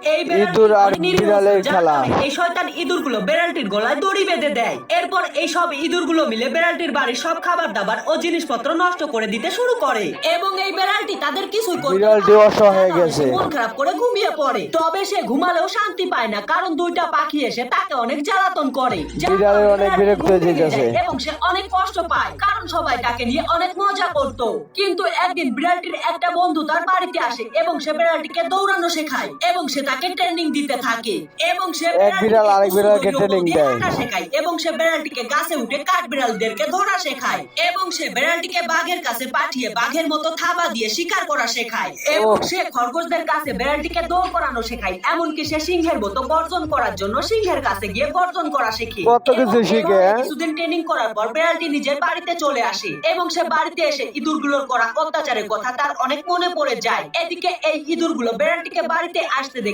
এই বেড়ালটি ইঁদুর আর অনেক নিরীহ ছিল, বিড়ালের যার খেলা। কারণে এই শয়তান ইঁদুরগুলো বেড়ালটির গলায় দড়ি বেঁধে দেয়। এরপর এই সব ইঁদুরগুলো মিলে বেড়ালটির বাড়ির সব খাবার দাবার ও জিনিসপত্র নষ্ট করে দিতে শুরু করে এবং এই বেড়ালটি তাদের কিছুই করতে বিড়ালটি পারে না, অসহায় যার কারণে গেছে। সে মন খারাপ করে ঘুমিয়ে পড়ে। তবে সে ঘুমালেও শান্তি পায় না, কারণ দুইটা পাখি এসে তাকে অনেক জ্বালাতন করে, যার বিড়ালের কারণে অনেক বেড়ালটির বিরক্ত ঘুম ভেঙে হইতেছে। যায় এবং সে অনেক কষ্ট পায়, কারণ সবাই তাকে নিয়ে অনেক মজা করত। কিন্তু একদিন বিড়ালটির একটা বন্ধু তার বাড়িতে আসে এবং সে বিড়ালটিকে দৌড়ানো শেখায় এবং সে তাকে ট্রেনিং দিতে থাকে এবং সে এক বিড়াল বেড়ালটিকে আরেক উঁচু বিড়ালকে দড়ি ট্রেনিং দিয়ে দেয়। হাঁটা শেখায় এবং সে বেড়ালটিকে গাছে উঠে কাঠ বিড়ালদেরকে ধরা শেখায় এবং সে বেড়ালটিকে বাঘের কাছে পাঠিয়ে বাঘের মতো থাবা দিয়ে শিকার করা শেখায় এবং সে খরগোশদের কাছে বেড়ালটিকে দৌড় করানো শেখায়, এমনকি সে সিংহের মতো গর্জন করার জন্য সিংহের কাছে গিয়ে গর্জন করা শেখে। কত কিছু এবং শিখে, এভাবে হ্যাঁ? কিছুদিন ট্রেনিং করার পর বেড়ালটি নিজের বাড়িতে চলে আসে এবং সে বাড়িতে এসে ইঁদুরগুলোর করা অত্যাচারের কথা তার অনেক মনে পড়ে যায়। এদিকে এই ইঁদুরগুলো বেড়ালটিকে বাড়িতে আসতে দেখে